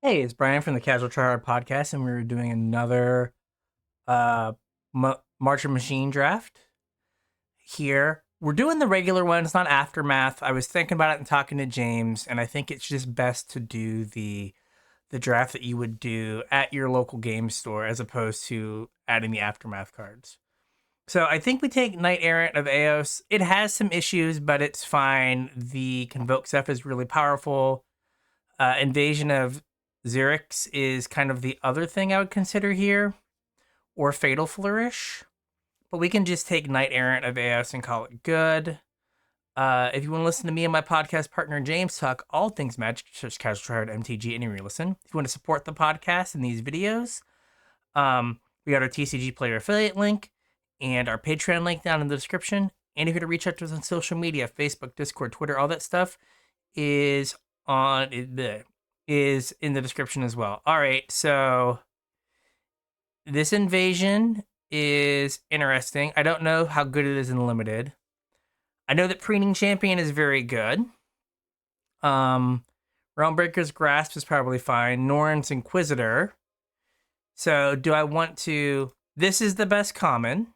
Hey, it's Bryan from the Casual Try Hard podcast, and we're doing another uh March of Machine draft here. We're doing the regular one. It's not Aftermath. I was thinking about it and talking to James, and I think it's just best to do the draft that you would do at your local game store as opposed to adding the Aftermath cards. So I think we take Knight Errant of Eos. It has some issues, but it's fine. The Convoke stuff is really powerful. Invasion of Xerix is kind of the other thing I would consider here, or Fatal Flourish. But we can just take Knight Errant of Eos and call it good. If you want to listen to me and my podcast partner James talk all things Magic, such as Casual Tryhard MTG, anywhere you listen. If you want to support the podcast and these videos, we got our TCG Player affiliate link and our Patreon link down in the description. And if you want to reach out to us on social media, Facebook, Discord, Twitter, all that stuff is on is in the description as well. All right, so this invasion is interesting. I don't know how good it is in limited. I know that Preening Champion is very good. Realmbreaker's Grasp is probably fine. Norn's Inquisitor. So do I want to... This is the best common.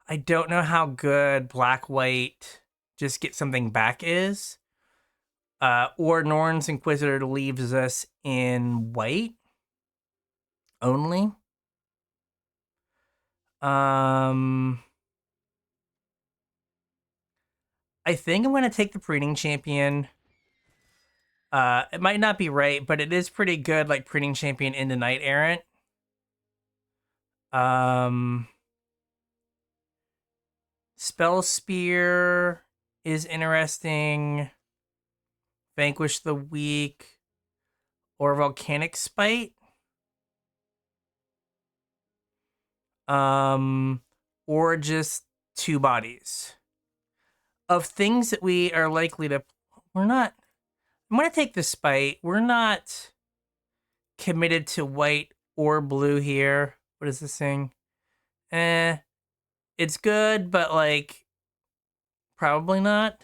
I don't know how good Black-White just get something back is. Or Norn's Inquisitor leaves us in white only. I think I'm gonna take the Preening Champion. It might not be right, but it is pretty good, like Preening Champion into Knight Errant. Spell Spear is interesting. Vanquish the Weak or Volcanic Spite. Or just two bodies. Of things that we are likely to... I'm going to take the Spite. We're not committed to white or blue here. What is this thing? It's good, but, like, probably not.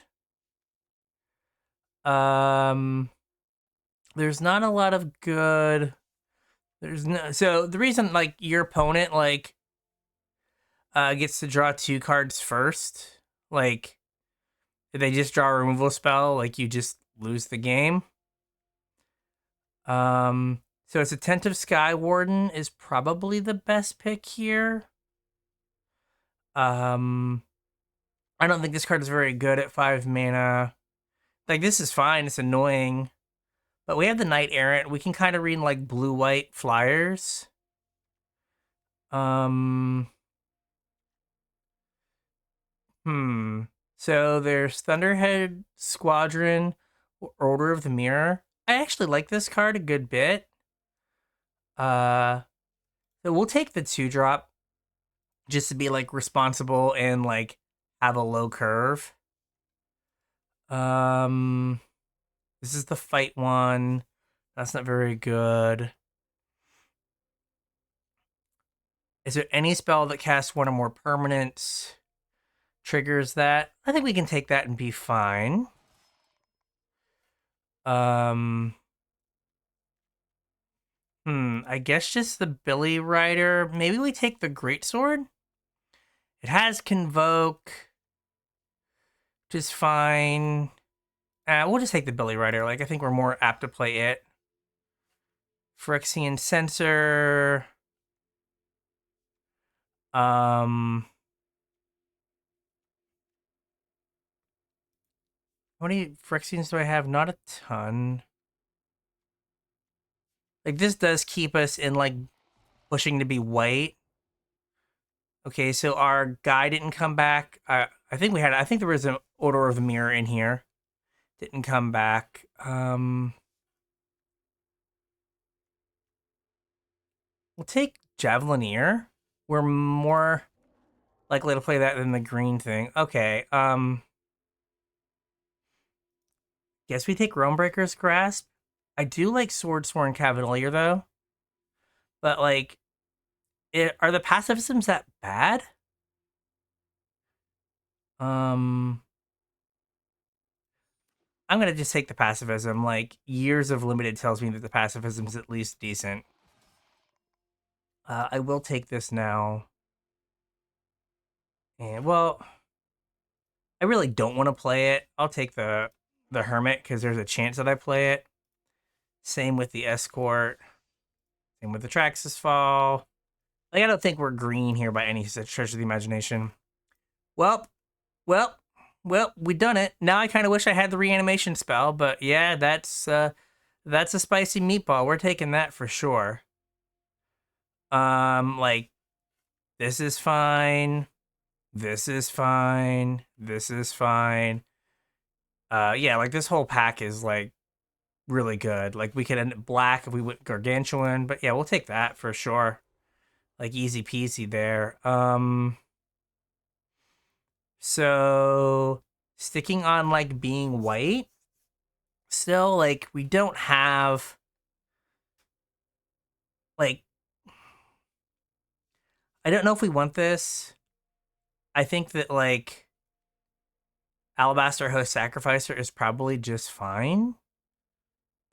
There's not a lot of good... So, the reason, like, your opponent, like, gets to draw two cards first, like... If they just draw a removal spell, like you just lose the game. So it's Attentive Sky Warden is probably the best pick here. I don't think this card is very good at 5 mana. Like, this is fine, it's annoying. But we have the Knight Errant. We can kind of read like blue-white flyers. So there's Thunderhead Squadron, Order of the Mirror. I actually like this card a good bit. So we'll take the 2-drop just to be like responsible and like have a low curve. This is the fight one. That's not very good. Is there any spell that casts one or more permanents? Triggers that? I think we can take that and be fine. I guess just the Billy Rider. Maybe we take the Greatsword? It has Convoke, which is fine. We'll just take the Billy Rider. Like, I think we're more apt to play it. Phyrexian Censor. How many Phyrexians do I have? Not a ton. Like, this does keep us in, like, pushing to be white. Okay, so our guy didn't come back. I think there was an Order of the Mirror in here. Didn't come back. We'll take Javelineer. We're more likely to play that than the green thing. Okay, guess we take Realmbreaker's Grasp. I do like Swordsworn Cavalier, though. But, like, are the pacifisms that bad? I'm gonna just take the pacifism. Like, years of limited tells me that the pacifism is at least decent. I will take this now. And, well, I really don't want to play it. I'll take the Hermit because there's a chance that I play it. Same with the Escort. Same with the Traxxas Fall. Like, I don't think we're green here by any stretch of the imagination. Well, well, we done it. Now I kind of wish I had the reanimation spell, but yeah, that's a spicy meatball. We're taking that for sure. Like, this is fine. This is fine. This is fine. Yeah, like this whole pack is like really good. Like, we could end up black if we went gargantuan, but yeah, we'll take that for sure. Like, easy peasy there. So sticking on like being white, still, like, we don't have like, I don't know if we want this. I think that like Alabaster Host Sacrificer is probably just fine.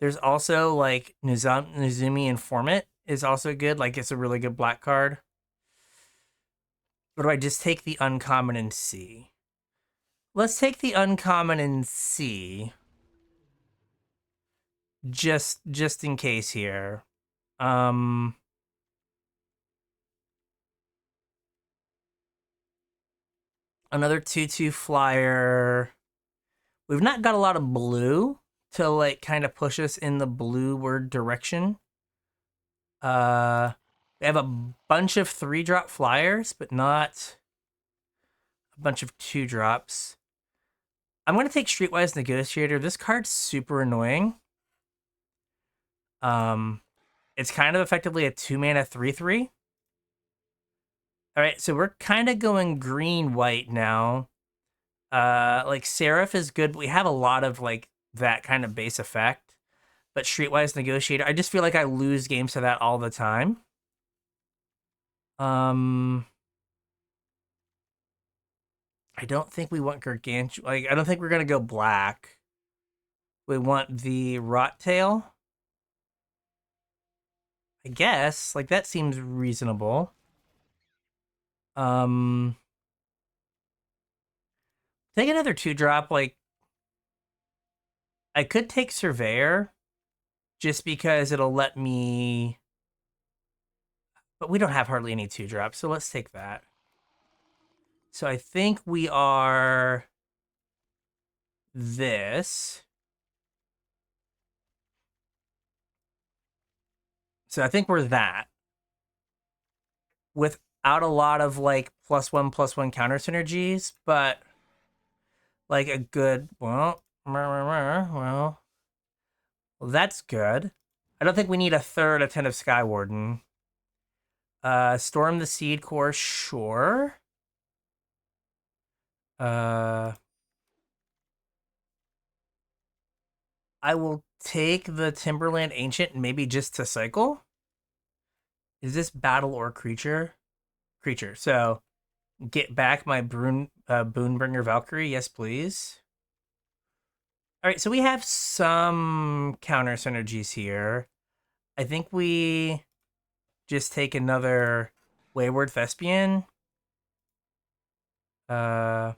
There's also like Nizumi Informant is also good. Like, it's a really good black card. Or do I just take the uncommon and see? Let's take the uncommon and see. Just in case here. Another 2/2 flyer. We've not got a lot of blue to like kind of push us in the blueward direction. We have a bunch of 3-drop flyers, but not a bunch of 2-drops. I'm gonna take Streetwise Negotiator. This card's super annoying. It's kind of effectively a 2-mana 3/3. All right, so we're kind of going green-white now. Like, Seraph is good, but we have a lot of like that kind of base effect. But Streetwise Negotiator, I just feel like I lose games to that all the time. I don't think we want Gargantuan. Like, I don't think we're gonna go black. We want the Rot Tail. I guess. Like, that seems reasonable. Take another 2-drop. Like, I could take Surveyor just because it'll let me, but we don't have hardly any 2-drops, so let's take that. So I think we are this. So I think we're that. Without a lot of like +1/+1 counter synergies, but like a good, well, that's good. I don't think we need a third Attentive Skywarden. Storm the Seed Core, sure. I will take the Timberland Ancient, maybe just to cycle. Is this battle or creature? Creature. So get back my Boonbringer Valkyrie. Yes, please. All right, so we have some counter synergies here. I think we just take another Wayward Thespian. So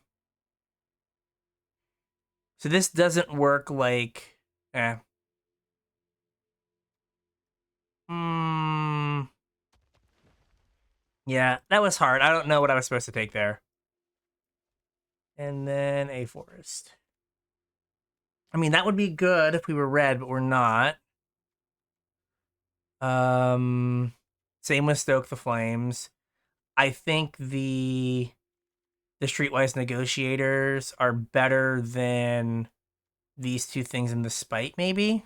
this doesn't work like, yeah, that was hard. I don't know what I was supposed to take there. And then a forest. I mean, that would be good if we were red, but we're not. Same with Stoke the Flames. I think the Streetwise Negotiators are better than these two things in the Spite, maybe.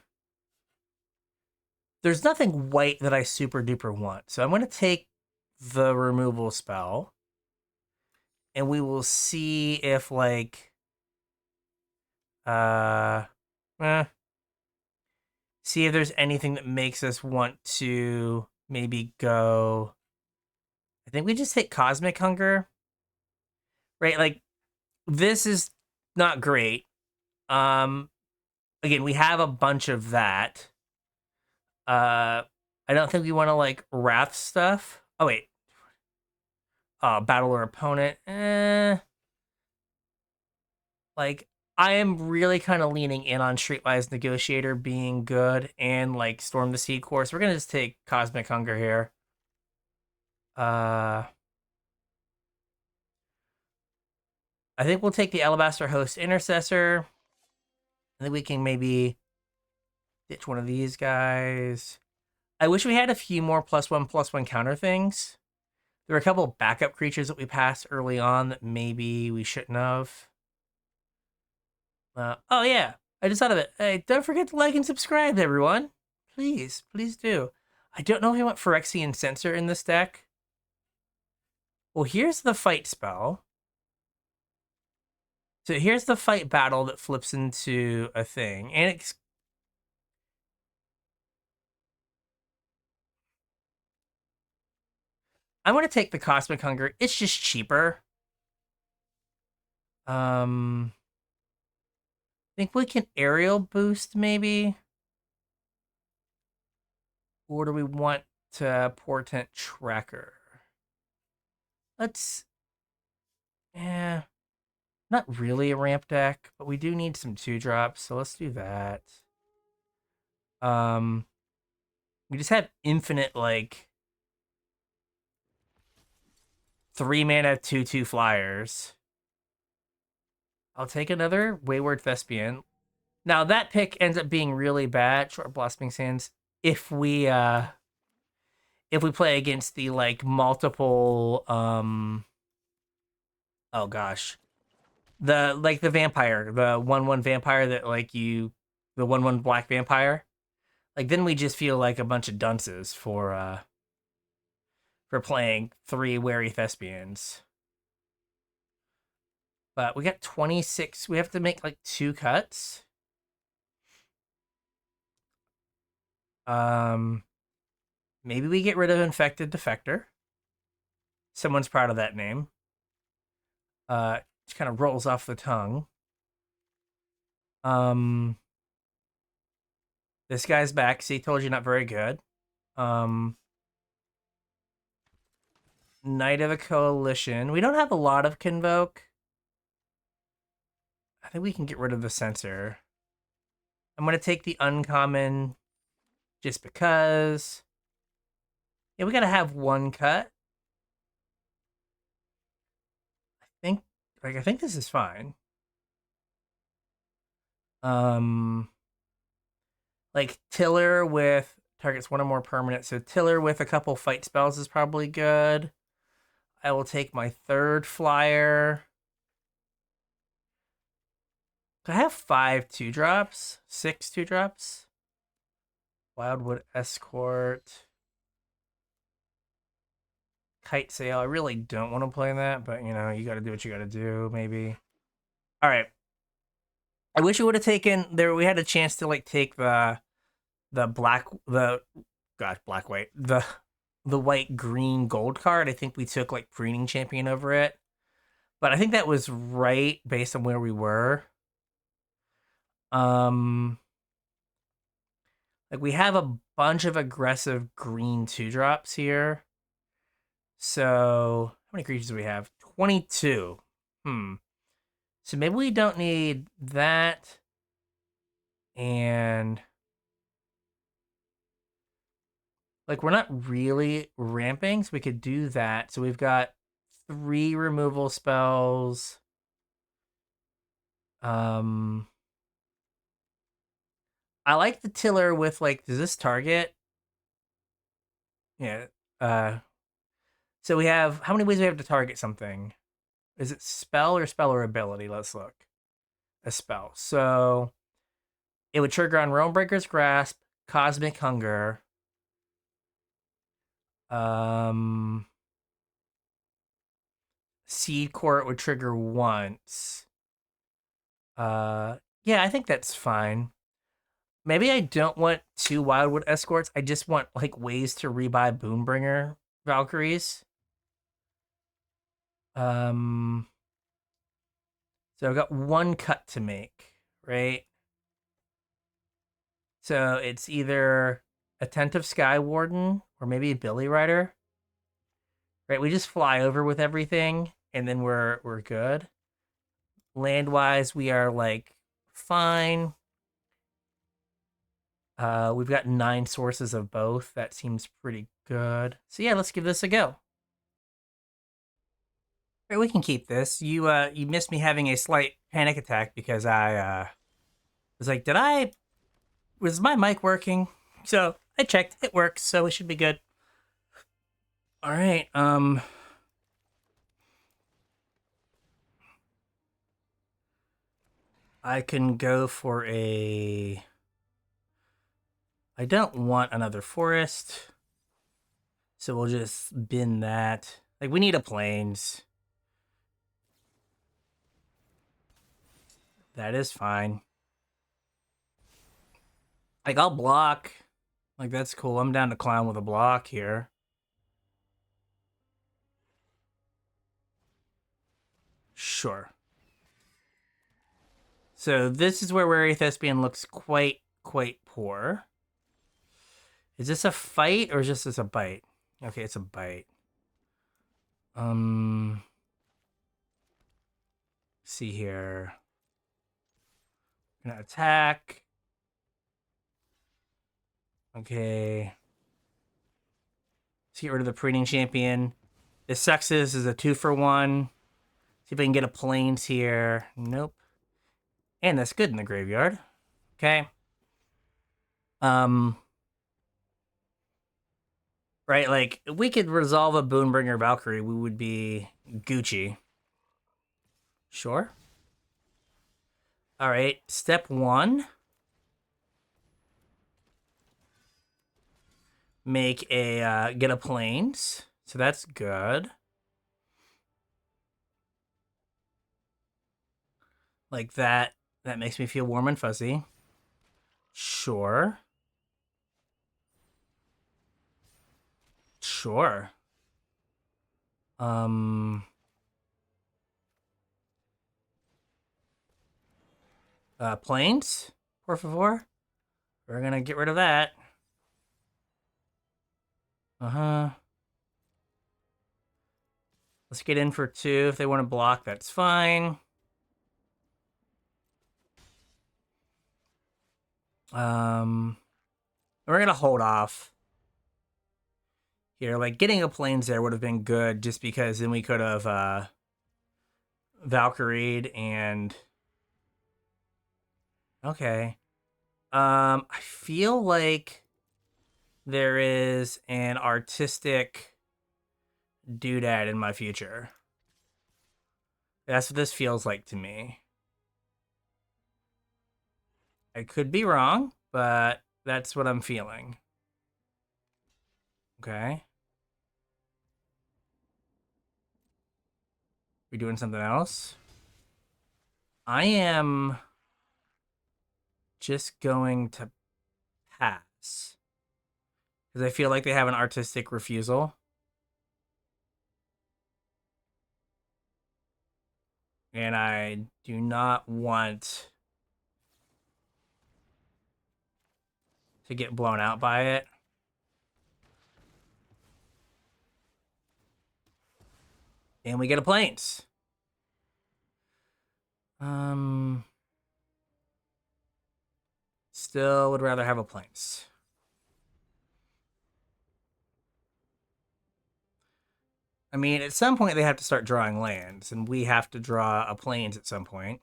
There's nothing white that I super duper want, so I'm going to take the removal spell, and we will see if like see if there's anything that makes us want to maybe go. I think we just hit Cosmic Hunger, right? Like, this is not great. again, we have a bunch of that. I don't think we want to like wrath stuff. Oh wait, battle or opponent. Like I am really kind of leaning in on Streetwise Negotiator being good and like Storm the Sea Course. We're gonna just take Cosmic Hunger here. I think we'll take the Alabaster Host Intercessor. I think we can maybe ditch one of these guys. I wish we had a few more +1/+1 counter things. There were a couple of backup creatures that we passed early on that maybe we shouldn't have. Oh yeah, I just thought of it. Hey, don't forget to like and subscribe, everyone. Please, please do. I don't know if I want Phyrexian Censor in this deck. Well, here's the fight spell. So here's the fight battle that flips into a thing. And it's... I'm going to take the Cosmic Hunger. It's just cheaper. I think we can aerial boost, maybe. Or do we want to Portent Tracker? Let's... Yeah... Not really a ramp deck, but we do need some 2-drops, so let's do that. We just have infinite, like, 3-mana 2/2 flyers. I'll take another Wayward Thespian. Now, that pick ends up being really bad, Short Blossoming Sands, if we play against the, like, multiple, oh gosh. The vampire, the 1/1 vampire that, like, the 1/1 black vampire. Like, then we just feel like a bunch of dunces for playing 3 wary thespians. But we got 26. We have to make like 2 cuts. Maybe we get rid of Infected Defector. Someone's proud of that name. Just kind of rolls off the tongue. This guy's back. See, told you not very good. Knight of the Coalition. We don't have a lot of Convoke. I think we can get rid of the Censor. I'm going to take the uncommon just because. Yeah, we got to have 1 cut. I think this is fine. Like Tiller with targets 1 or more permanent. So Tiller with a couple fight spells is probably good. I will take my 3rd flyer. I have 5 2-drops, 6 2-drops. Wildwood Escort. Kite Sail. I really don't want to play that, but you know, you got to do what you got to do, maybe. All right. I wish we would have taken there. We had a chance to like take the black black white the white green gold card. I think we took like Preening Champion over it, but I think that was right based on where we were. Like we have a bunch of aggressive green 2-drops here. So how many creatures do we have? 22. So maybe we don't need that. And like we're not really ramping, so we could do that. So we've got 3 removal spells. I like the Tiller with like, does this target? Yeah. So we have, how many ways do we have to target something? Is it spell or ability? Let's look. A spell. So it would trigger on Realmbreaker's Grasp, Cosmic Hunger. Seed Court would trigger once. Yeah, I think that's fine. Maybe I don't want 2 Wildwood Escorts. I just want like ways to rebuy Boombringer Valkyries. So I've got 1 cut to make, right? So it's either Attentive Sky Warden or maybe Billy Rider. Right, we just fly over with everything, and then we're good. Land wise, we are like fine. We've got 9 sources of both. That seems pretty good. So yeah, let's give this a go. Right, we can keep this. You missed me having a slight panic attack because I was like, was my mic working? So I checked, it works, so it should be good. All right. I can go for a. I don't want another forest, so we'll just bin that. Like, we need a plains. That is fine. Like, I'll block. Like, that's cool. I'm down to clown with a block here. Sure. So this is where Wary Thespian looks quite poor. Is this a fight or is this a bite? Okay, it's a bite. See here. Gonna attack. Okay. Let's get rid of the Preening Champion. This sucks. This is a 2-for-1. See if I can get a plains here. Nope. And that's good in the graveyard. Okay. Right, like, if we could resolve a Boonbringer Valkyrie, we would be Gucci. Sure. All right, step 1. Make a, get a plains. So that's good. Like that makes me feel warm and fuzzy. Sure. Sure. Plains, por favor. We're gonna get rid of that. Let's get in for 2. If they want to block, that's fine. We're gonna hold off here. Like, getting a plains there would have been good, just because then we could have Valkyried and. Okay. I feel like there is an artistic doodad in my future. That's what this feels like to me. I could be wrong, but that's what I'm feeling. Okay. We doing something else? I am just going to pass, because I feel like they have an artistic refusal. And I do not want to get blown out by it. And we get a plains. Still would rather have a plains. I mean, at some point they have to start drawing lands, and we have to draw a plains at some point.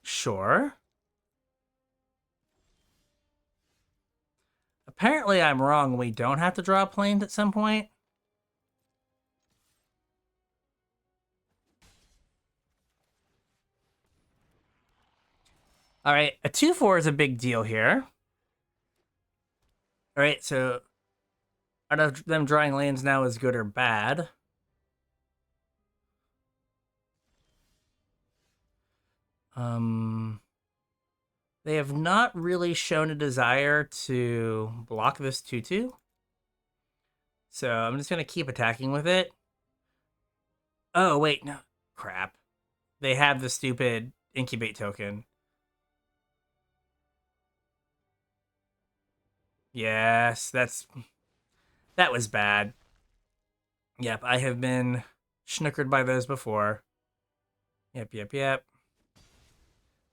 Sure. Apparently I'm wrong. We don't have to draw a plains at some point. All right, a 2-4 is a big deal here. All right, so out of them drawing lands now is good or bad? They have not really shown a desire to block this 2/2. So I'm just gonna keep attacking with it. Oh wait, no, crap. They have the stupid incubate token. Yes, that was bad. Yep, I have been snookered by those before. Yep.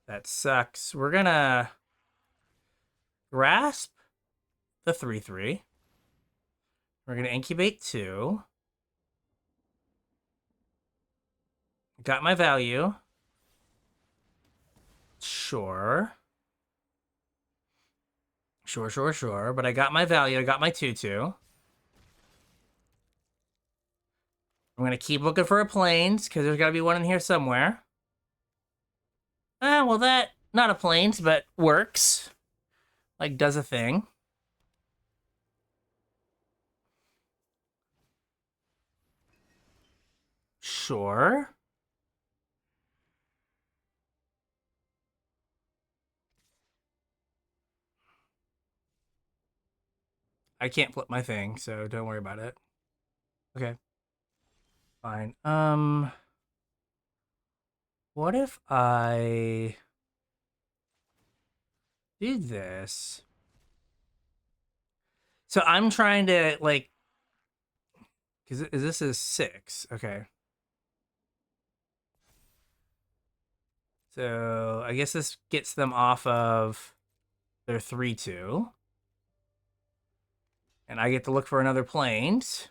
That sucks. We're gonna grasp the 3/3. We're gonna incubate 2. Got my value. Sure. Sure. But I got my value. I got my 2/2. I'm gonna keep looking for a plains because there's gotta be one in here somewhere. Well, that not a plains, but works. Like does a thing. Sure. I can't flip my thing, so don't worry about it. Okay. Fine. What if I do this? So I'm trying to like, because this is 6. Okay. So I guess this gets them off of their 3/2. And I get to look for another plains.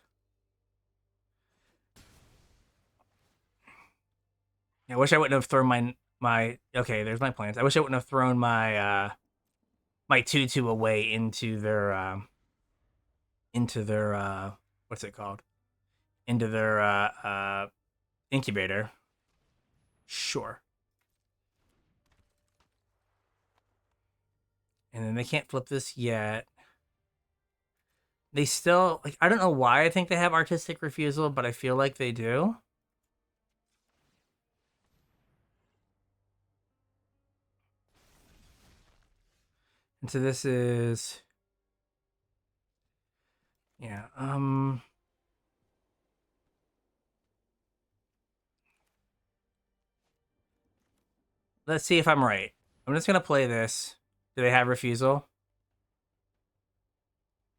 I wish I wouldn't have thrown my okay, there's my plains. I wish I wouldn't have thrown my 2/2 away into their what's it called? Into their incubator. Sure. And then they can't flip this yet. They still like I don't know why I think they have artistic refusal, but I feel like they do. And so this is yeah, let's see if I'm right. I'm just gonna play this. Do they have refusal?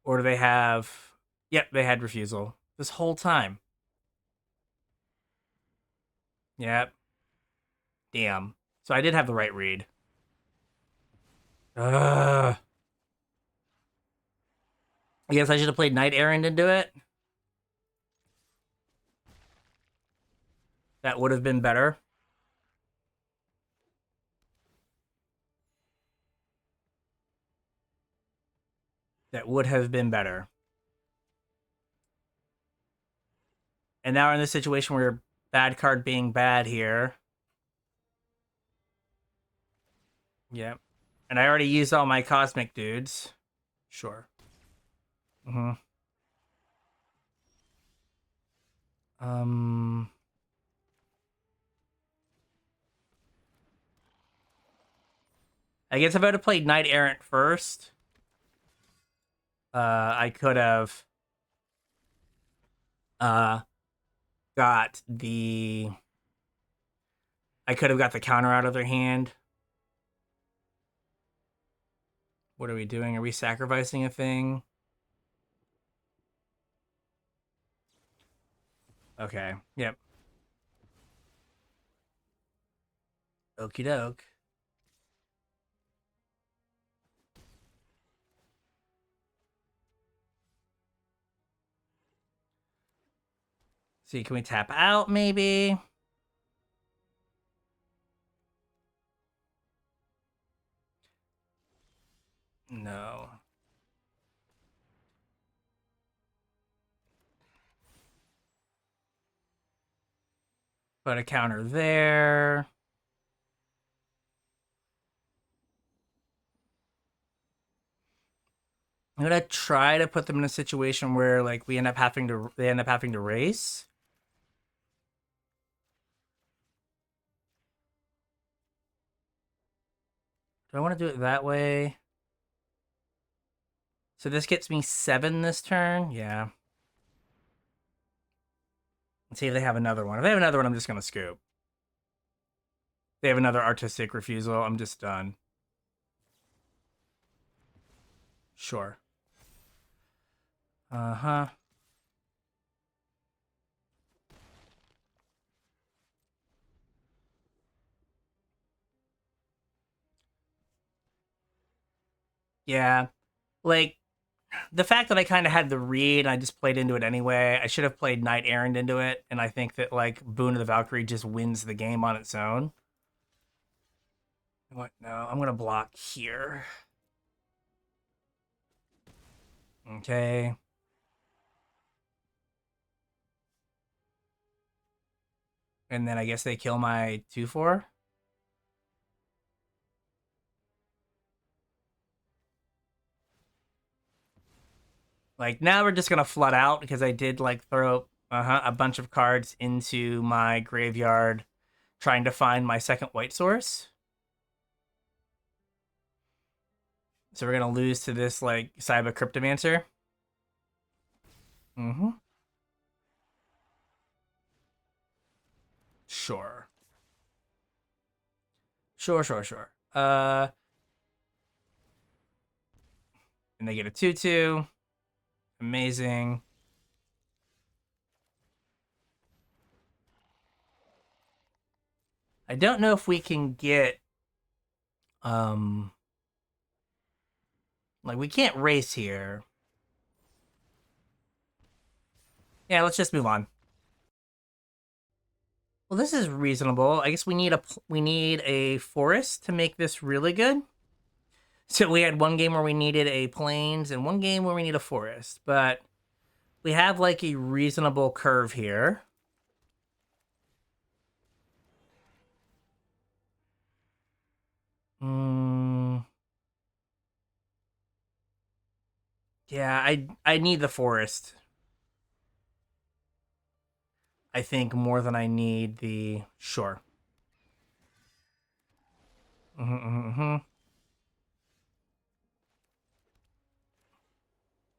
Or do they have yep, they had refusal this whole time. Yep. Damn. So I did have the right read. Ugh. I guess I should have played Knight Errant into it. That would have been better. That would have been better. And now we're in this situation where bad card being bad here. Yep. And I already used all my cosmic dudes. Sure. Mm-hmm. I guess if I would have played Knight Errant first, I could have uh got the I could have got the counter out of their hand. What are we doing? Are we sacrificing a thing? Okay. Yep. Okie doke. See, can we tap out maybe? No. Put a counter there. I'm gonna try to put them in a situation where like they end up having to race. Do I want to do it that way? So this gets me 7 this turn. Yeah. Let's see if they have another one. If they have another one, I'm just gonna scoop. If they have another artistic refusal, I'm just done. Sure. Uh-huh. Yeah. Like, the fact that I kind of had the read and I just played into it anyway, I should have played Knight Errant into it, and I think that, like, Boon of the Valkyrie just wins the game on its own. What? No, I'm going to block here. Okay. And then I guess they kill my 2/4. Like, now we're just going to flood out because I did, like, throw a bunch of cards into my graveyard trying to find my second white source. So we're going to lose to this, like, Cyber Cryptomancer. Mm-hmm. Sure. Sure. And they get a 2/2. Amazing. I don't know if we can get like, we can't race here. Yeah, let's just move on. Well, this is reasonable. I guess we need a forest to make this really good. So we had one game where we needed a plains and one game where we need a forest, but we have, like, a reasonable curve here. Yeah, I need the forest. I think more than I need the sure.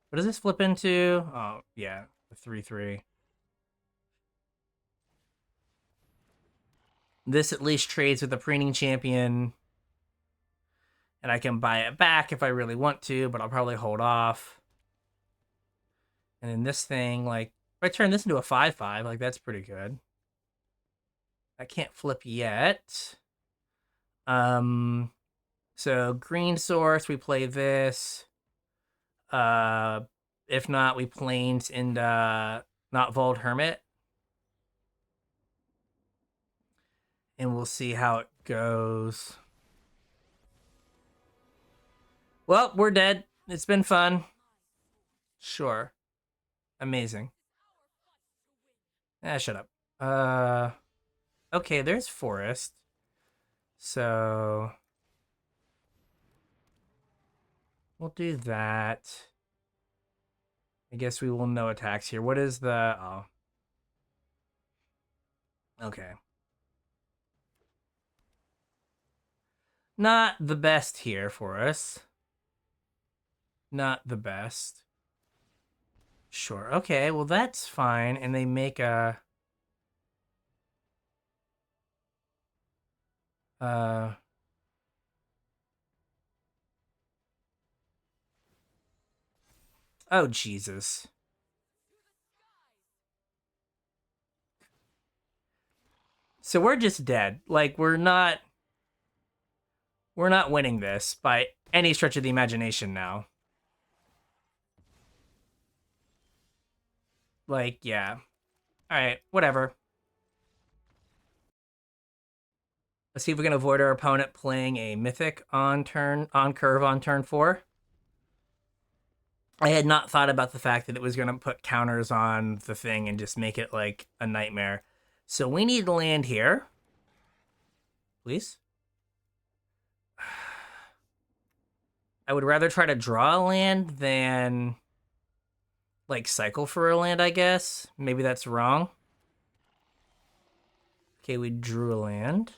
What does this flip into? Oh yeah, the 3/3. This at least trades with the preening champion, and I can buy it back if I really want to, but I'll probably hold off. And then this thing, like, if I turn this into a 5/5, like, that's pretty good. I can't flip yet. So green source, we play this. If not, we plains into not Vold Hermit. And we'll see how it goes. Well, we're dead. It's been fun. Sure. Amazing. Shut up. Okay, there's forest. So we'll do that. I guess we will no attacks here. What is the... Oh. Okay. Not the best here for us. Not the best. Sure. Okay, well, that's fine. And they make a... Oh, Jesus. So we're just dead. Like, we're not winning this by any stretch of the imagination now. Like, yeah. All right, whatever. Let's see if we can avoid our opponent playing a mythic on curve on turn 4. I had not thought about the fact that it was going to put counters on the thing and just make it like a nightmare. So we need land here. Please. I would rather try to draw a land than, like, cycle for a land, I guess. Maybe that's wrong. Okay, we drew a land.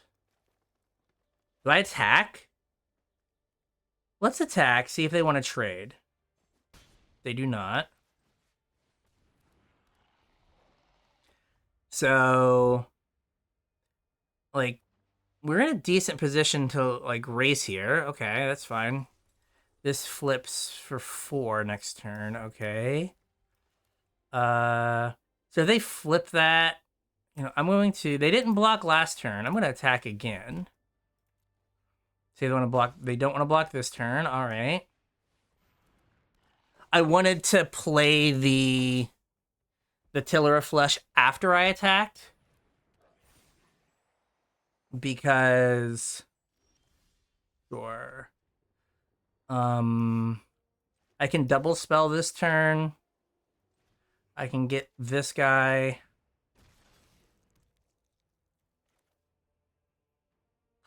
Do I attack? Let's attack, see if they want to trade. They do not. So, like, we're in a decent position to, like, race here. Okay, that's fine. This flips for 4 next turn. Okay. So if they flip that, I'm going to. They didn't block last turn. I'm going to attack again. So they want to block. They don't want to block this turn. All right. I wanted to play the Tiller of Flesh after I attacked because sure. I can double spell this turn. I can get this guy.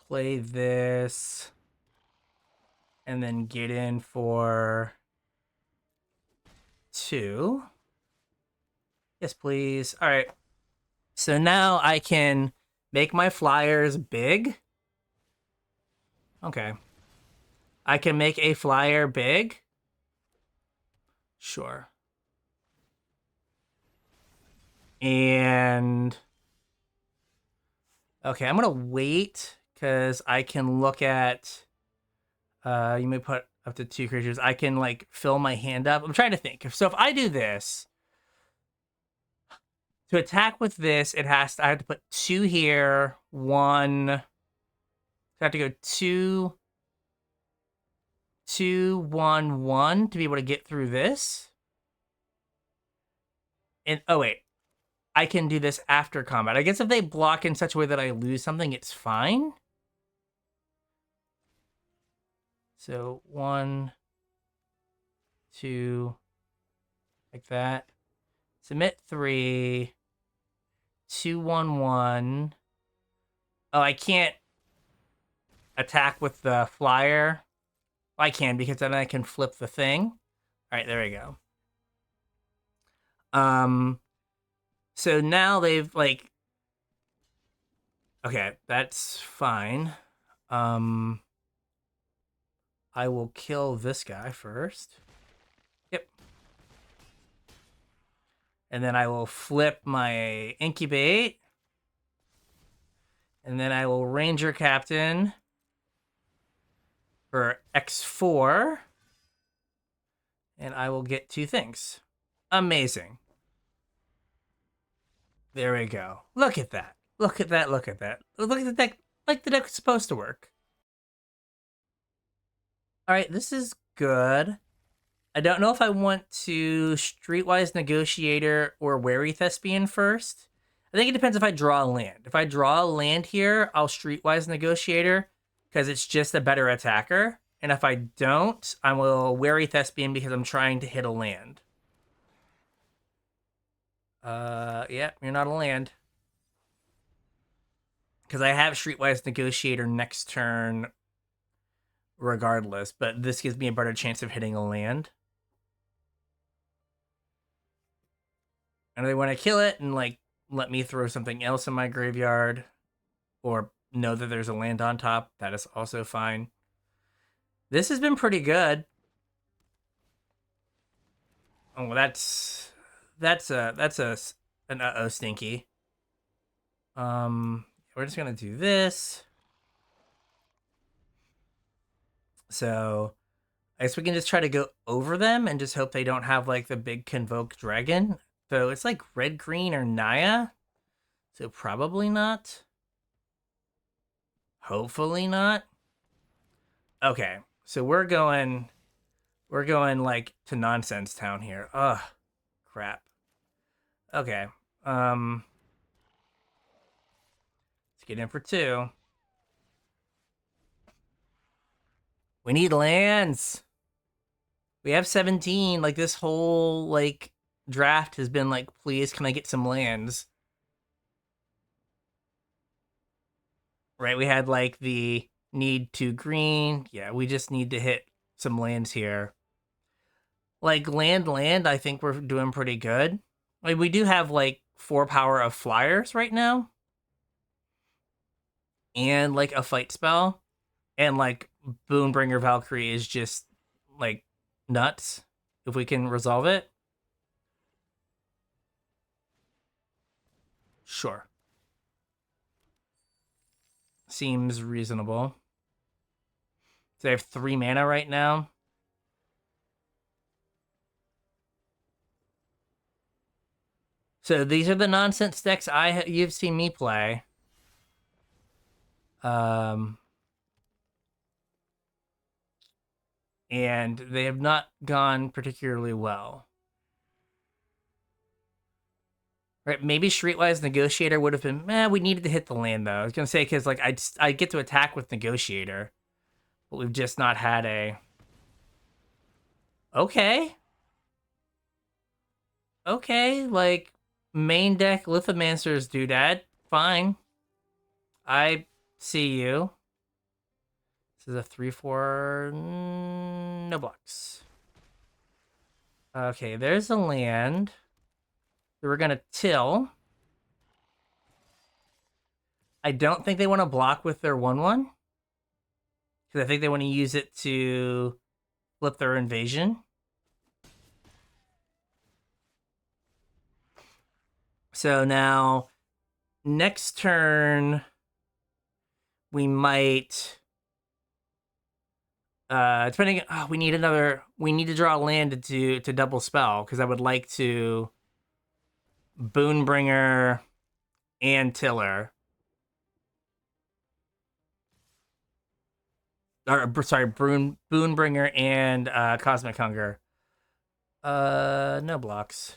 Play this. And then get in for 2. Yes, please. All right. So now I can make my flyers big. Okay. I can make a flyer big. Sure. And okay, I'm gonna wait because I can look at. You may put up to 2 creatures. I can like fill my hand up. I'm trying to think. So if I do this to attack with this, I have to put 2 here. 1. So I have to go 2, 2, 1, 1 to be able to get through this. And oh wait, I can do this after combat. I guess if they block in such a way that I lose something, it's fine. So 1, 2, like that. Submit 3, 2, 1, 1. Oh, I can't attack with the flyer. I can because then I can flip the thing. All right, there we go. So now they've like. Okay, that's fine. I will kill this guy first. Yep. And then I will flip my incubate. And then I will Ranger Captain for X4. And I will get 2 things. Amazing. There we go. Look at that. Look at that. Look at that. Look at the deck like the deck is supposed to work. All right, this is good. I don't know if I want to Streetwise Negotiator or Wary Thespian first. I think it depends if I draw a land. If I draw a land here, I'll Streetwise Negotiator because it's just a better attacker. And if I don't, I will Wary Thespian because I'm trying to hit a land. Yeah, you're not a land. Because I have Streetwise Negotiator next turn regardless, but this gives me a better chance of hitting a land. And they want to kill it and like let me throw something else in my graveyard or know that there's a land on top. That is also fine. This has been pretty good. Oh, that's an uh-oh stinky. We're just gonna do this. So I guess we can just try to go over them and just hope they don't have like the big Convoke Dragon. So it's like red, green, or Naya. So probably not. Hopefully not. Okay, so we're going like to Nonsense Town here. Ugh, crap. Okay, let's get in for 2. We need lands. We have 17. Like this whole like draft has been like, please, can I get some lands? Right, we had like the need 2 green. Yeah, we just need to hit some lands here. Like land, I think we're doing pretty good. Like we do have like 4 power of flyers right now. And like a fight spell. And like Boonbringer Valkyrie is just like nuts if we can resolve it. Sure. Seems reasonable. So I have 3 mana right now. So these are the nonsense decks you've seen me play. And they have not gone particularly well. Right? Maybe Streetwise Negotiator would have been. We needed to hit the land though. I was gonna say because like I get to attack with Negotiator, but we've just not had a. Okay, like main deck Lithomancer's Doodad. Fine, I see you. This is a 3/4. No blocks. Okay, there's a land. We're gonna till. I don't think they want to block with their 1/1 because I think they want to use it to flip their invasion. So now, next turn, we might. Depending, we need another. We need to draw a land to double spell because I would like to Boonbringer and Tiller. Or sorry, Boonbringer and Cosmic Hunger. No blocks.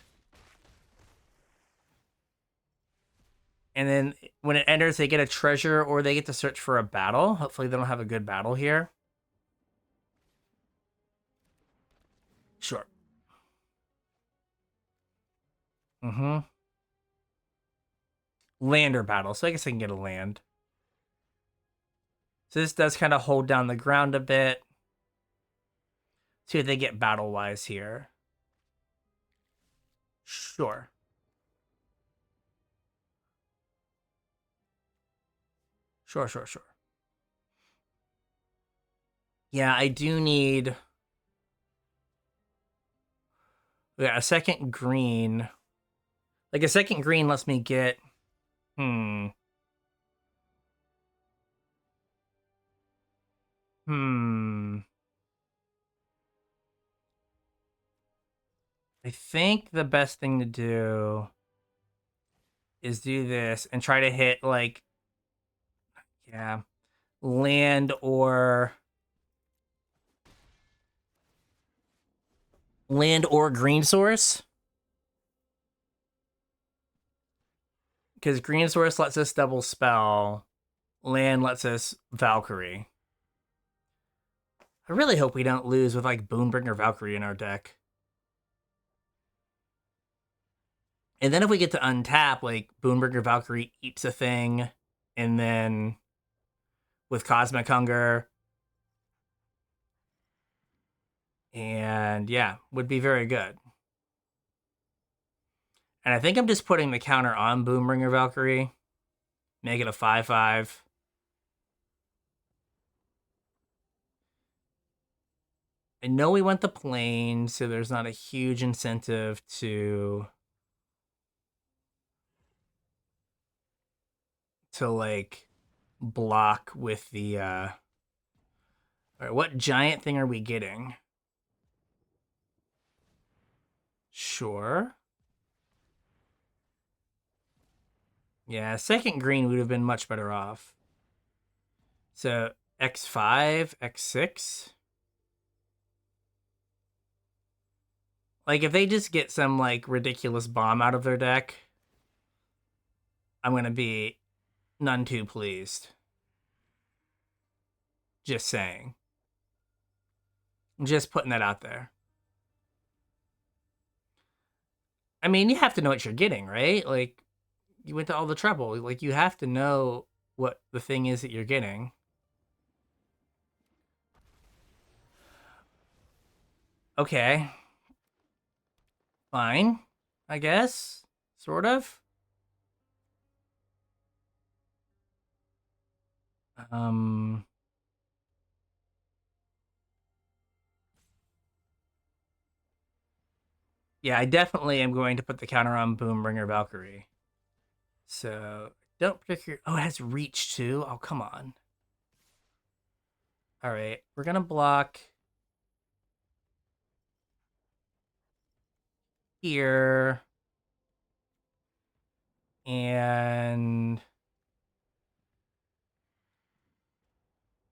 And then when it enters, they get a treasure or they get to search for a battle. Hopefully, they don't have a good battle here. Sure. Mm-hmm. Lander battle. So I guess I can get a land. So this does kind of hold down the ground a bit. See if they get battle-wise here. Sure. Sure. Yeah, I do need... Yeah, a second green. Like, a second green lets me get... Hmm. I think the best thing to do is do this and try to hit, like... Yeah. Land or green source. Because green source lets us double spell. Land lets us Valkyrie. I really hope we don't lose with like Boonbringer Valkyrie in our deck. And then if we get to untap, like Boonbringer Valkyrie eats a thing, and then with Cosmic Hunger. And yeah, would be very good. And I think I'm just putting the counter on Boombringer Valkyrie. Make it a 5/5. I know we went the plane, so there's not a huge incentive to like block with the all right, what giant thing are we getting? Sure. Yeah, second green would have been much better off. So X5, X6. Like if they just get some like ridiculous bomb out of their deck, I'm gonna be none too pleased. Just saying. Just putting that out there. I mean, you have to know what you're getting, right? Like, you went to all the trouble. Like, you have to know what the thing is that you're getting. Okay. Fine, I guess. Sort of. Yeah, I definitely am going to put the counter on Boombringer Valkyrie. So, don't particularly... Oh, it has reach, too? Oh, come on. All right, we're going to block... here. And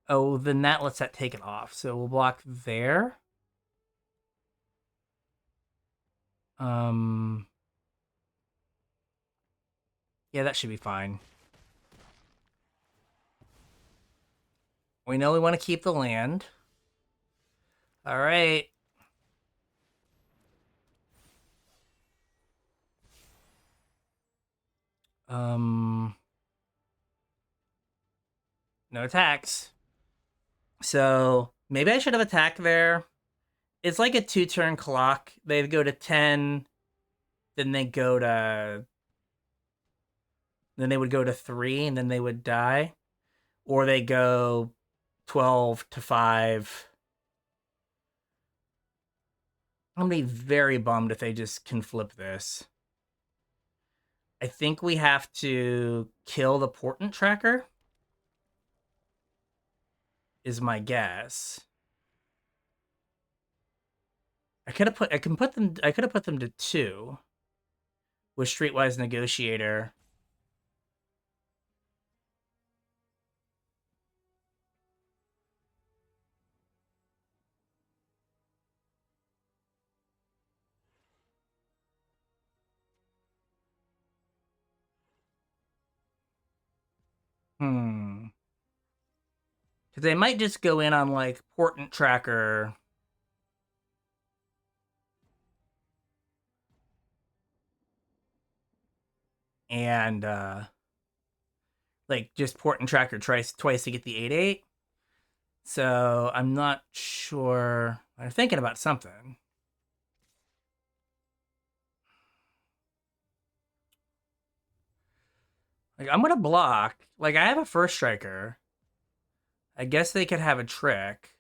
oh, then that lets that take it off. So we'll block there. Yeah, that should be fine. We know we want to keep the land. All right. No attacks. So maybe I should have attacked there. It's like a 2-turn clock. They go to 10, then they go to, then they would go to 3, and then they would die, or they go 12 to 5. I'm gonna be very bummed if they just can flip this. I think we have to kill the portent tracker, is my guess. I could have put them to 2 with Streetwise Negotiator. Because they might just go in on like portent tracker. And like just portent tracker twice to get the 8/8. So I'm not sure. I'm thinking about something. Like I'm gonna block. Like I have a first striker. I guess they could have a trick.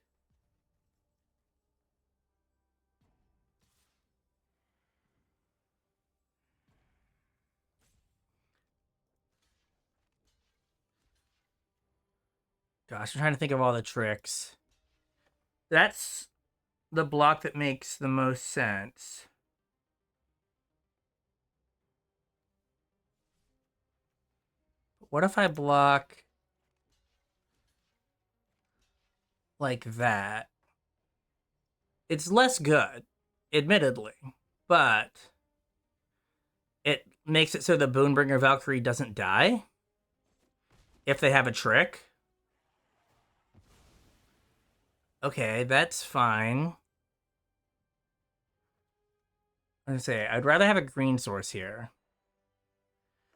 Gosh, I'm trying to think of all the tricks. That's the block that makes the most sense. What if I block like that? It's less good, admittedly, but it makes it so the Bonebringer Valkyrie doesn't die if they have a trick. Okay, that's fine. I'm gonna say I'd rather have a green source here.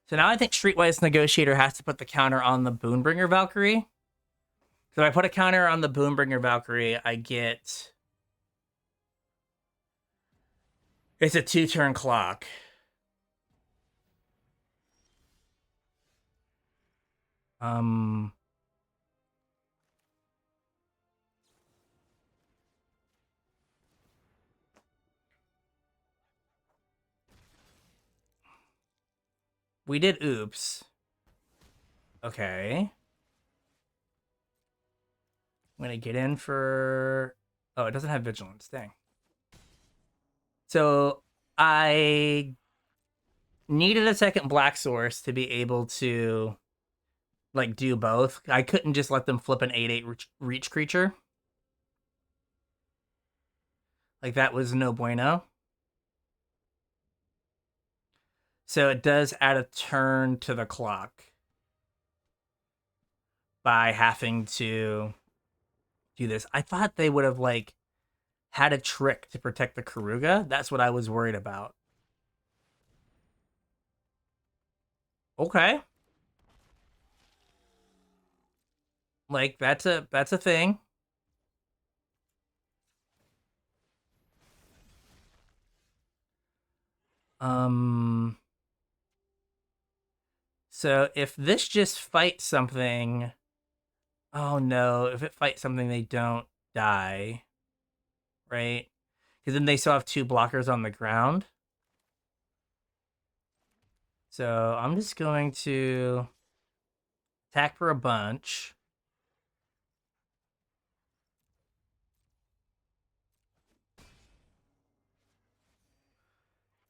So now I think Streetwise Negotiator has to put the counter on the Bonebringer Valkyrie. So if I put a counter on the Bonebringer Valkyrie, I get... It's a 2-turn clock. We did oops. Okay. I'm gonna get in for... Oh, it doesn't have vigilance. Dang. So I needed a second black source to be able to like do both. I couldn't just let them flip an 8/8 reach creature. Like that was no bueno. So it does add a turn to the clock by having to do this. I thought they would have like had a trick to protect the Karuga. That's what I was worried about. Okay. Like that's a thing. So if this just fights something, oh no, if it fights something they don't die, right? Because then they still have 2 blockers on the ground. So I'm just going to attack for a bunch.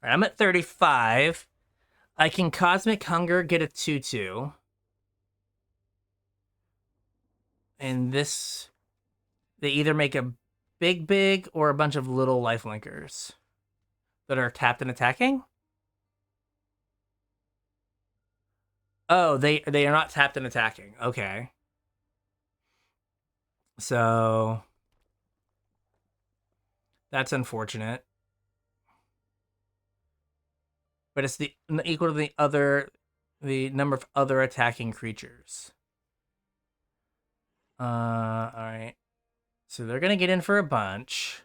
All right, I'm at 35. I can Cosmic Hunger, get a 2/2. And this, they either make a big or a bunch of little lifelinkers that are tapped and attacking. Oh, they are not tapped and attacking. Okay. So that's unfortunate. But it's the equal to the number of other attacking creatures. All right. So they're gonna get in for a bunch,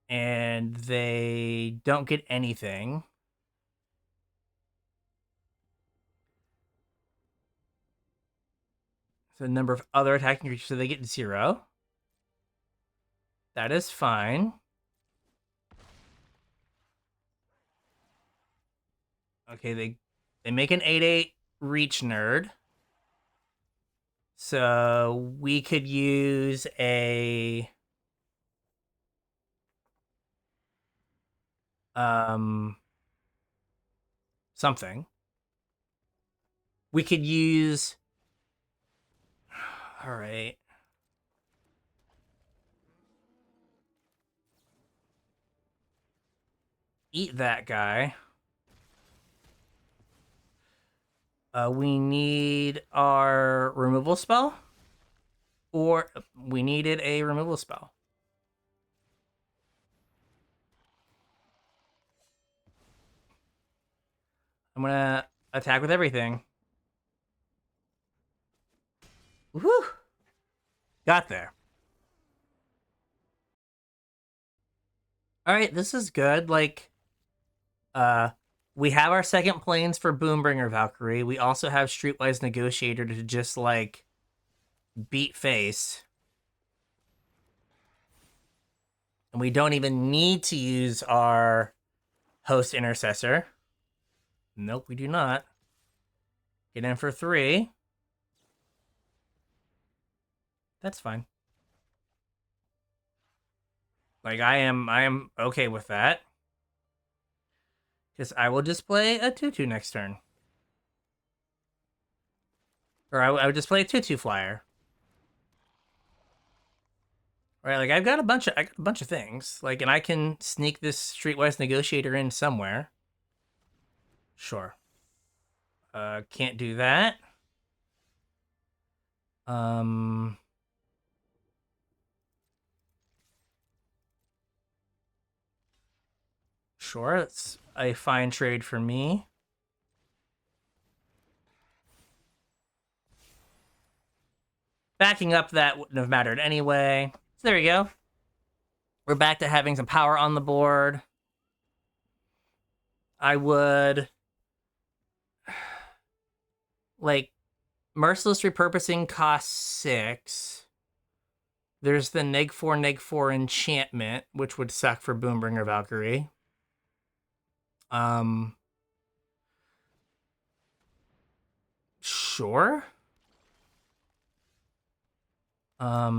and they don't get anything. So the number of other attacking creatures, so they get 0. That is fine. Okay, they make an 8/8 reach nerd. So we could use a something. We could use, all right. Eat that guy. We need our removal spell, or we needed a removal spell. I'm gonna attack with everything. Woohoo! Got there. All right, this is good. Like, we have our second planes for Boombringer Valkyrie. We also have Streetwise Negotiator to just like beat face. And we don't even need to use our Host Intercessor. Nope, we do not. Get in for 3. That's fine. Like, I am okay with that. Because I will just play a 2/2 next turn. Or I would just play a 2/2 flyer. Right, like I got a bunch of things. Like, and I can sneak this Streetwise Negotiator in somewhere. Sure. Can't do that. Sure, it's a fine trade for me. Backing up that wouldn't have mattered anyway. So there we go. We're back to having some power on the board. I would like Merciless Repurposing costs 6. There's the neg 4 enchantment, which would suck for Boombringer Valkyrie. Sure. I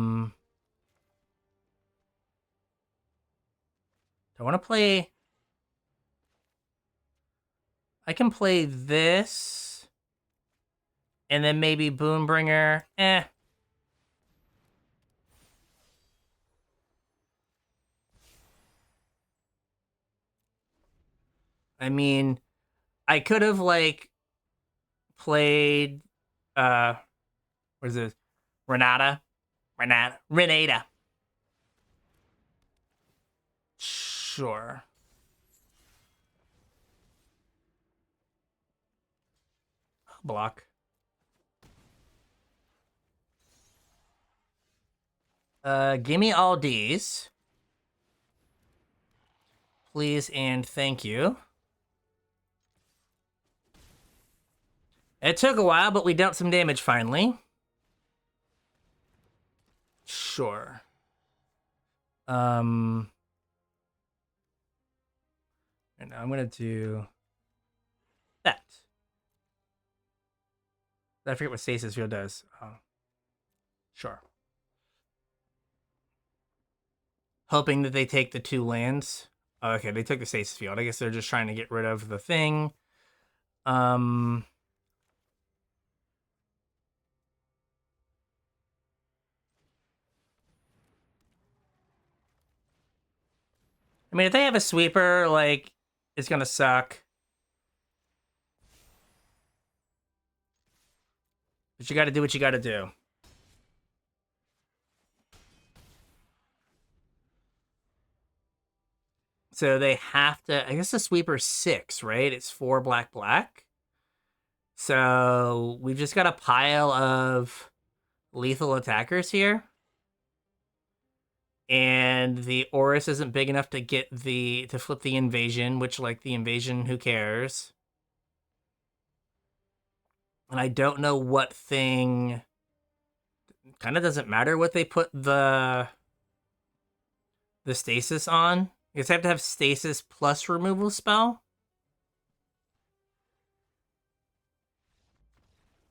want to play. I can play this, and then maybe Boombringer. I mean, I could have like played what is this? Renata. Sure. Block. Gimme all D's. Please and thank you. It took a while, but we dealt some damage finally. Sure. And I'm gonna do that. I forget what Stasis Field does. Oh. Sure. Hoping that they take the 2 lands. Oh, okay, they took the Stasis Field. I guess they're just trying to get rid of the thing. Um, I mean, if they have a sweeper, like, it's gonna suck. But you gotta do what you gotta do. So they have to, I guess the sweeper's 6, right? It's 4 black, black. So we've just got a pile of lethal attackers here. And the Oris isn't big enough to get to flip the invasion, which, like, the invasion, who cares? And I don't know what thing. Kind of doesn't matter what they put the stasis on. I guess I have to have stasis plus removal spell.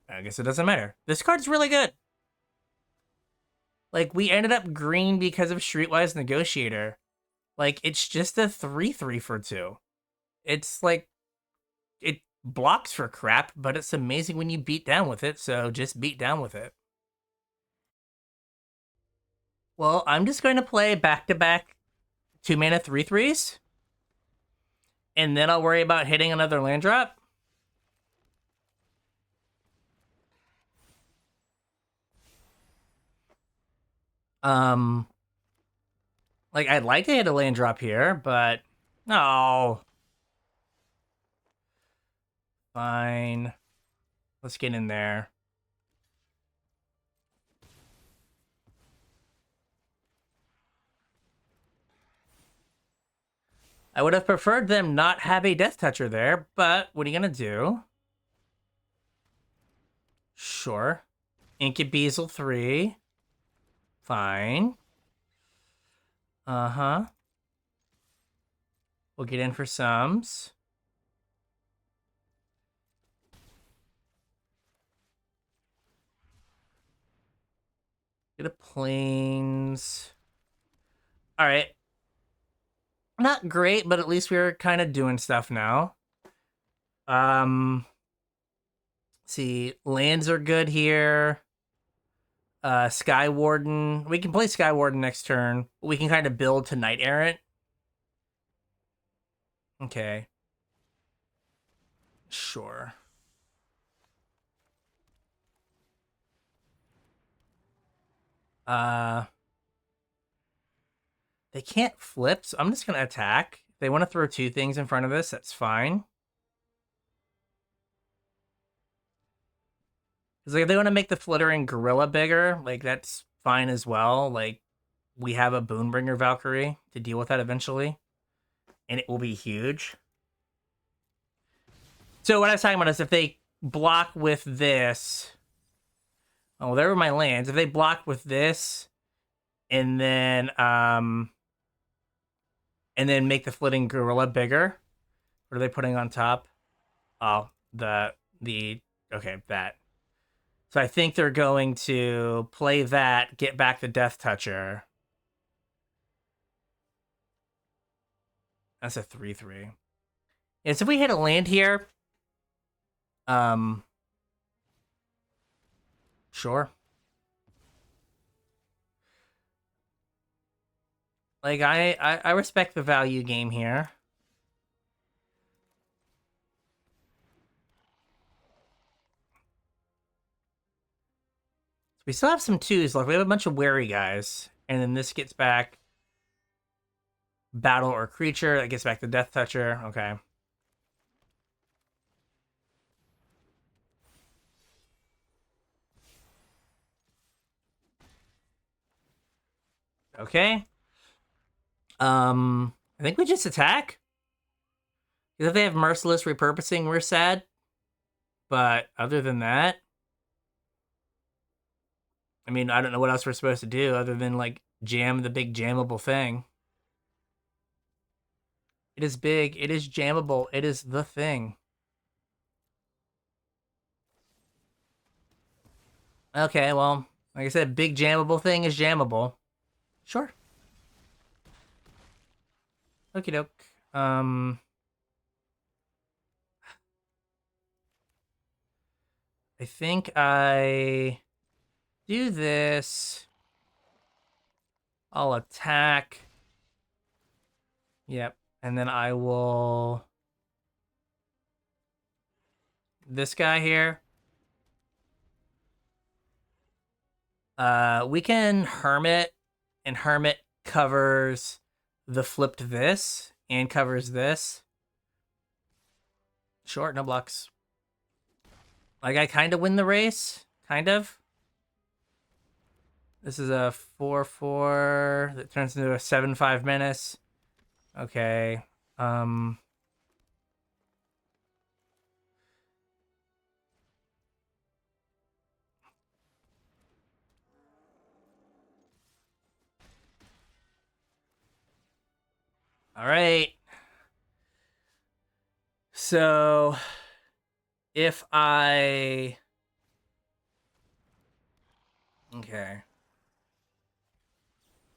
I guess it doesn't matter. This card's really good. Like, we ended up green because of Streetwise Negotiator. Like, it's just a 3/3 for 2. It's like, it blocks for crap, but it's amazing when you beat down with it, so just beat down with it. Well, I'm just going to play back-to-back 2-mana 3/3s, and then I'll worry about hitting another land drop. Like, I'd like to hit a land drop here, but no. Fine. Let's get in there. I would have preferred them not have a Death Toucher there, but what are you gonna do? Sure. Incubeasel 3. Fine. Uh-huh. We'll get in for sums. Get a plains. All right. Not great, but at least we're kind of doing stuff now. See, lands are good here. Sky Warden. We can play Sky Warden next turn. We can kind of build to Knight Errant. Okay. Sure. They can't flip, so I'm just gonna attack. If they want to throw 2 things in front of us, that's fine. Because, like, if they want to make the Flittering Gorilla bigger, like, that's fine as well. Like, we have a Boonbringer Valkyrie to deal with that eventually, and it will be huge. So what I was talking about is if they block with this. Oh, there were my lands. If they block with this, and then make the Flitting Gorilla bigger, what are they putting on top? Oh, okay, that. So I think they're going to play that, get back the Death Toucher. That's a 3/3. Yeah, so if we hit a land here, sure. Like, I respect the value game here. We still have some 2s. Like, we have a bunch of wary guys, and then this gets back battle or creature. That gets back the Death Toucher. Okay. Okay. I think we just attack. Because if they have Merciless Repurposing, we're sad. But other than that, I mean, I don't know what else we're supposed to do other than, like, jam the big jammable thing. It is big. It is jammable. It is the thing. Okay, well, like I said, big jammable thing is jammable. Sure. Okie doke. I think I do this. I'll attack. Yep. And then I will... This guy here. We can Hermit, and Hermit covers the flipped this and covers this. Short, no blocks. Like, I kind of win the race. Kind of. This is a 4-4 that turns into a 7-5 menace. Okay. All right. So if I... Okay.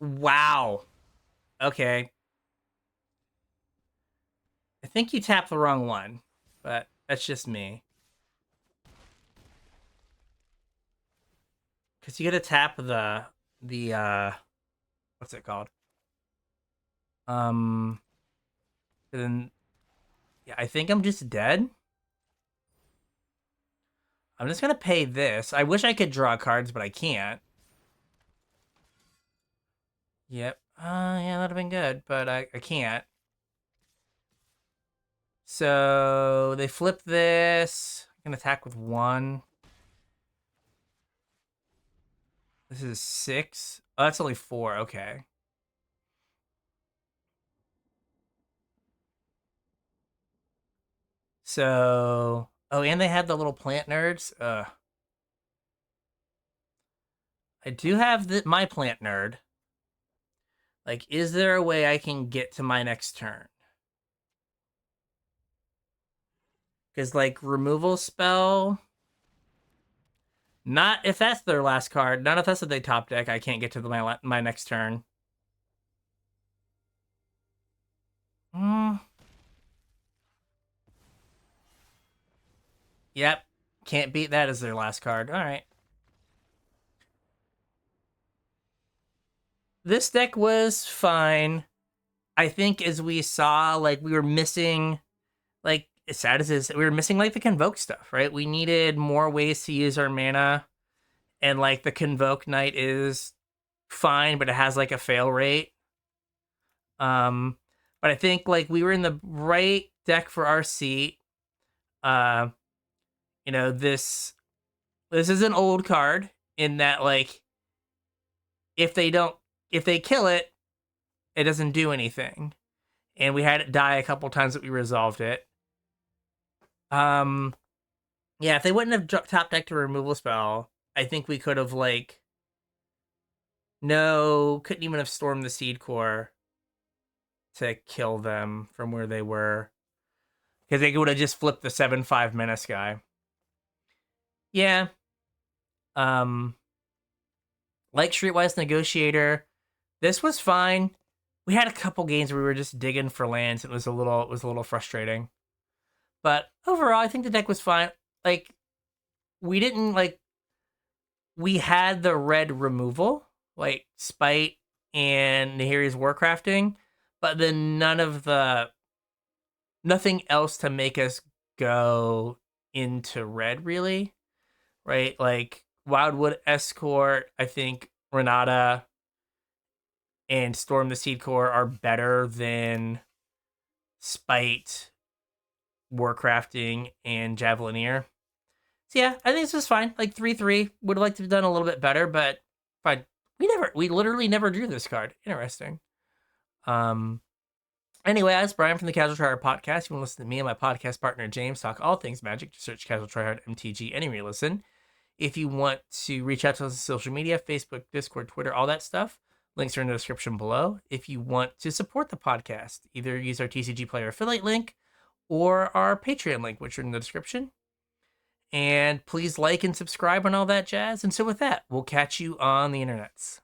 Wow. Okay. I think you tapped the wrong one, but that's just me. Because you gotta tap the what's it called? Then yeah, I think I'm just dead. I'm just gonna pay this. I wish I could draw cards, but I can't. Yep. Yeah, that'd have been good, but I can't. So they flip this. I can attack with 1. This is 6. Oh, that's only 4. Okay. So, oh, and they had the little plant nerds. I do have my plant nerd. Like, is there a way I can get to my next turn? Because, like, removal spell... Not if that's their last card. Not if that's what they top deck. I can't get to my next turn. Yep. Can't beat that as their last card. All right. This deck was fine. I think as we saw, like, we were missing, like, as sad as it is, we were missing, like, the Convoke stuff, right? We needed more ways to use our mana. And, like, the Convoke Knight is fine, but it has, like, a fail rate. But I think, like, we were in the right deck for our seat. You know, this is an old card in that, like, if they kill it, it doesn't do anything. And we had it die a couple times that we resolved it. Yeah, if they wouldn't have top decked a removal spell, I think we could have, like, couldn't even have stormed the Seed Core to kill them from where they were. Because they would have just flipped the 7-5 menace guy. Yeah. Like Streetwise Negotiator, this was fine. We had a couple games where we were just digging for lands. It was a little frustrating. But overall, I think the deck was fine. Like, we didn't, like, we had the red removal, like Spite and Nahiri's Warcrafting, but then nothing else to make us go into red, really, right? Like, Wildwood Escort, I think Renata and Storm the Seed Core are better than Spite, Warcrafting, and Javelineer. So yeah, I think this was fine. Like 3-3. Would have liked to have done a little bit better, but fine. We literally never drew this card. Interesting. Anyway, that's Bryan from the Casual Tryhard Podcast. You want to listen to me and my podcast partner James talk all things Magic, just search Casual Tryhard MTG anywhere you listen. If you want to reach out to us on social media, Facebook, Discord, Twitter, all that stuff, links are in the description below. If you want to support the podcast, either use our TCG Player affiliate link or our Patreon link, which are in the description. And please like and subscribe and all that jazz. And so with that, we'll catch you on the internets.